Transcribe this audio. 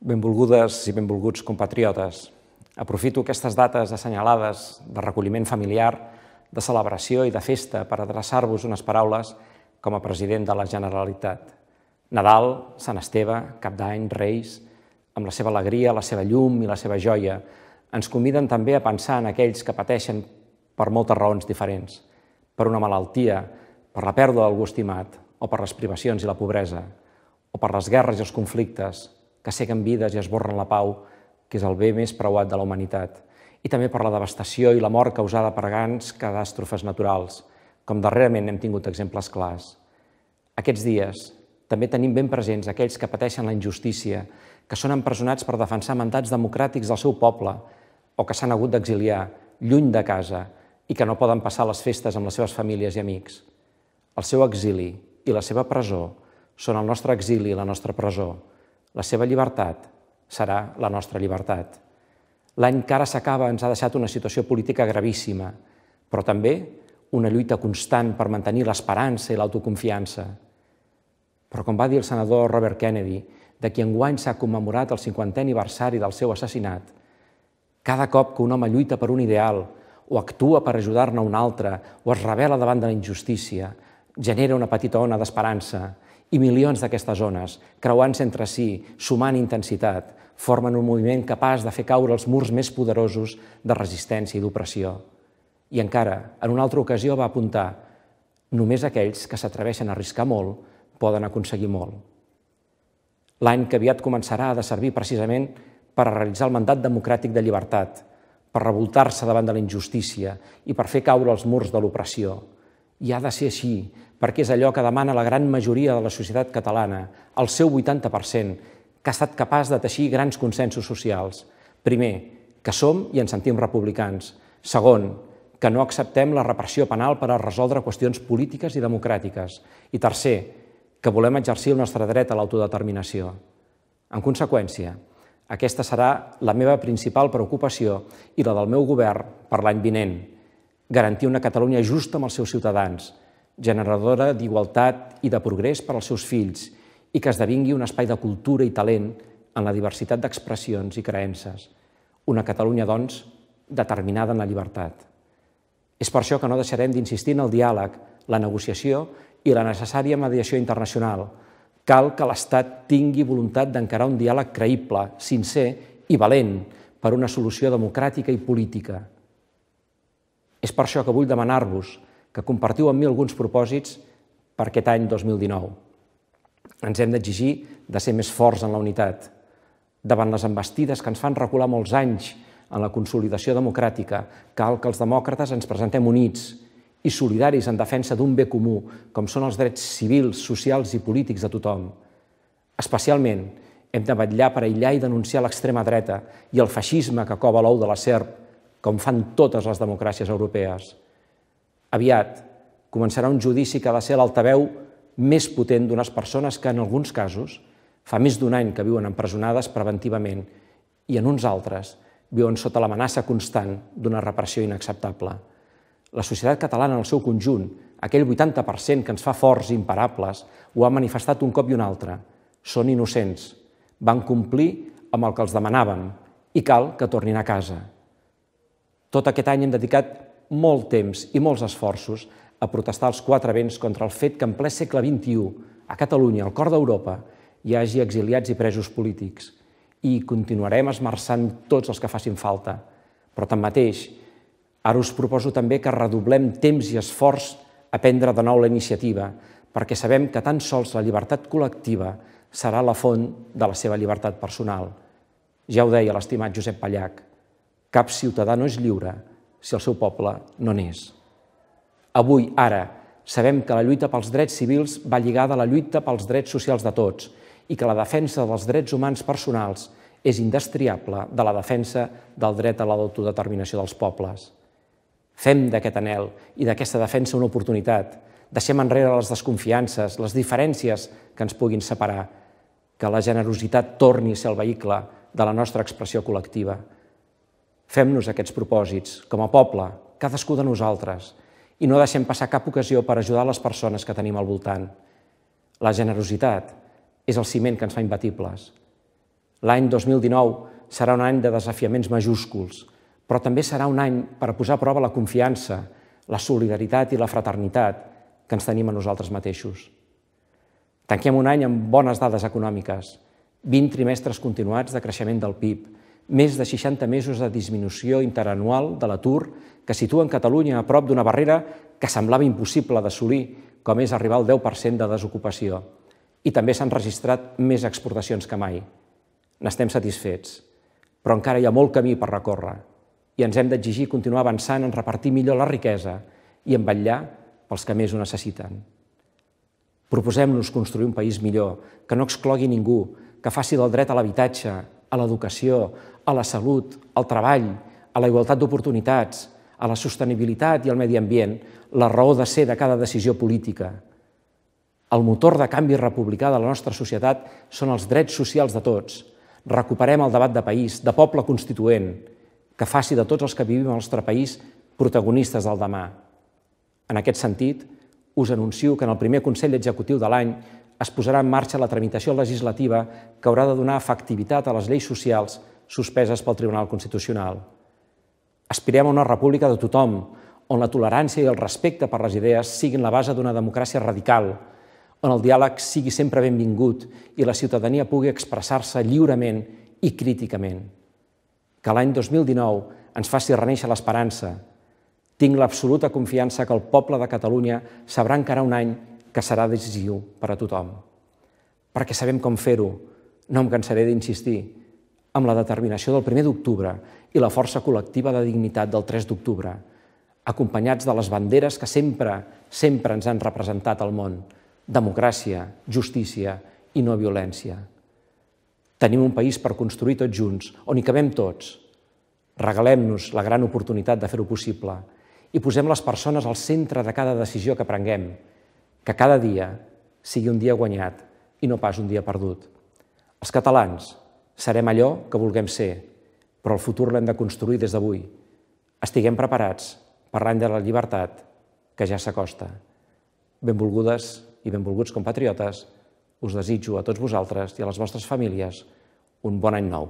Benvolgudes i benvolguts compatriotes, aprofito aquestes dates assenyalades de recolliment familiar, de celebració i de festa per adreçar-vos unes paraules com a president de la Generalitat. Nadal, Sant Esteve, Cap d'Any, Reis, amb la seva alegria, la seva llum i la seva joia, ens conviden també a pensar en aquells que pateixen per moltes raons diferents, per una malaltia, per la pèrdua d'algú estimat, o per les privacions i la pobresa, o per les guerres i els conflictes, que seguen vides i esborren la pau, que és el bé més preuat de la humanitat, i també per la devastació i la mort causada per grans catàstrofes naturals, com darrerament hem tingut exemples clars. Aquests dies també tenim ben presents aquells que pateixen la injustícia, que són empresonats per defensar mandats democràtics del seu poble o que s'han hagut d'exiliar lluny de casa i que no poden passar les festes amb les seves famílies i amics. El seu exili i la seva presó són el nostre exili i la nostra presó. La seva llibertat serà la nostra llibertat. L'any que ara s'acaba ens ha deixat una situació política gravíssima, però també una lluita constant per mantenir l'esperança i l'autoconfiança. Però com va dir el senador Robert Kennedy, de qui enguany s'ha commemorat el 50è aniversari del seu assassinat, cada cop que un home lluita per un ideal o actua per ajudar-ne un altre o es rebel·la davant de la injustícia, genera una petita ona d'esperança i milions d'aquestes ones, creuant-se entre si, sumant intensitat, formen un moviment capaç de fer caure els murs més poderosos de resistència i d'opressió. I encara, en una altra ocasió va apuntar: només aquells que s'atreveixen a arriscar molt poden aconseguir molt. L'any que aviat començarà ha de servir precisament per a realitzar el mandat democràtic de llibertat, per revoltar-se davant de la injustícia i per fer caure els murs de l'opressió. I ha de ser així, perquè és allò que demana la gran majoria de la societat catalana, el seu 80%, que ha estat capaç de teixir grans consensos socials. Primer, que som i ens sentim republicans. Segon, que no acceptem la repressió penal per a resoldre qüestions polítiques i democràtiques. I tercer, que volem exercir el nostre dret a l'autodeterminació. En conseqüència, aquesta serà la meva principal preocupació i la del meu govern per l'any vinent. Garantir una Catalunya justa amb els seus ciutadans, generadora d'igualtat i de progrés per als seus fills i que esdevingui un espai de cultura i talent en la diversitat d'expressions i creences. Una Catalunya, doncs, determinada en la llibertat. És per això que no deixarem d'insistir en el diàleg, la negociació i la necessària mediació internacional. Cal que l'Estat tingui voluntat d'encarar un diàleg creïble, sincer i valent per una solució democràtica i política. És per això que vull demanar-vos que compartiu amb mi alguns propòsits per aquest any 2019. Ens hem d'exigir de ser més forts en la unitat. Davant les envestides que ens fan recular molts anys en la consolidació democràtica, cal que els demòcrates ens presentem units i solidaris en defensa d'un bé comú, com són els drets civils, socials i polítics de tothom. Especialment, hem de vetllar per aïllar i denunciar l'extrema dreta i el feixisme que cova l'ou de la serp, com fan totes les democràcies europees. Aviat començarà un judici que ha de ser l'altaveu més potent d'unes persones que, en alguns casos, fa més d'un any que viuen empresonades preventivament i en uns altres viuen sota l'amenaça constant d'una repressió inacceptable. La societat catalana en el seu conjunt, aquell 80% que ens fa forts i imparables, ho ha manifestat un cop i un altre. Són innocents, van complir amb el que els demanàvem i cal que tornin a casa. Tot aquest any hem dedicat molt temps i molts esforços a protestar els quatre vents contra el fet que en ple segle XXI, a Catalunya, al cor d'Europa, hi hagi exiliats i presos polítics. I continuarem esmerçant tots els que facin falta. Però tanmateix, ara us proposo també que redoblem temps i esforç a prendre de nou la iniciativa, perquè sabem que tan sols la llibertat col·lectiva serà la font de la seva llibertat personal. Ja ho deia l'estimat Josep Pallach: cap ciutadà no és lliure si el seu poble no n'és. Avui, ara, sabem que la lluita pels drets civils va lligada a la lluita pels drets socials de tots i que la defensa dels drets humans personals és indestriable de la defensa del dret a l'autodeterminació dels pobles. Fem d'aquest anhel i d'aquesta defensa una oportunitat. Deixem enrere les desconfiances, les diferències que ens puguin separar. Que la generositat torni a ser el vehicle de la nostra expressió col·lectiva. Fem-nos aquests propòsits, com a poble, cadascú de nosaltres, i no deixem passar cap ocasió per ajudar les persones que tenim al voltant. La generositat és el ciment que ens fa imbatibles. L'any 2019 serà un any de desafiaments majúsculs, però també serà un any per posar a prova la confiança, la solidaritat i la fraternitat que ens tenim a nosaltres mateixos. Tanquem un any amb bones dades econòmiques, 20 trimestres continuats de creixement del PIB, més de 60 mesos de disminució interanual de l'atur que situen Catalunya a prop d'una barrera que semblava impossible d'assolir, com és arribar al 10% de desocupació. I també s'han registrat més exportacions que mai. N'estem satisfets, però encara hi ha molt camí per recórrer i ens hem d'exigir continuar avançant en repartir millor la riquesa i en vetllar pels que més ho necessiten. Proposem-nos construir un país millor, que no exclogui ningú, que faci del dret a l'habitatge, a l'educació, a la salut, al treball, a la igualtat d'oportunitats, a la sostenibilitat i al medi ambient, la raó de ser de cada decisió política. El motor de canvi republicà de la nostra societat són els drets socials de tots. Recuperem el debat de país, de poble constituent, que faci de tots els que vivim al nostre país protagonistes del demà. En aquest sentit, us anuncio que en el primer Consell Executiu de l'any es posarà en marxa la tramitació legislativa que haurà de donar efectivitat a les lleis socials suspeses pel Tribunal Constitucional. Aspirem a una república de tothom, on la tolerància i el respecte per les idees siguin la base d'una democràcia radical, on el diàleg sigui sempre benvingut i la ciutadania pugui expressar-se lliurement i críticament. Que l'any 2019 ens faci renéixer l'esperança. Tinc l'absoluta confiança que el poble de Catalunya sabrà encarar un any que serà decisiu per a tothom. Perquè sabem com fer-ho, no em cansaré d'insistir, amb la determinació del 1 d'octubre i la força col·lectiva de dignitat del 3 d'octubre, acompanyats de les banderes que sempre ens han representat al món: democràcia, justícia i no violència. Tenim un país per construir tots junts, on hi cabem tots. Regalem-nos la gran oportunitat de fer-ho possible i posem les persones al centre de cada decisió que prenguem, que cada dia sigui un dia guanyat i no pas un dia perdut. Els catalans serem allò que vulguem ser, però el futur l'hem de construir des d'avui. Estiguem preparats per l'any de la llibertat que ja s'acosta. Benvolgudes i benvolguts compatriotes, us desitjo a tots vosaltres i a les vostres famílies un bon any nou.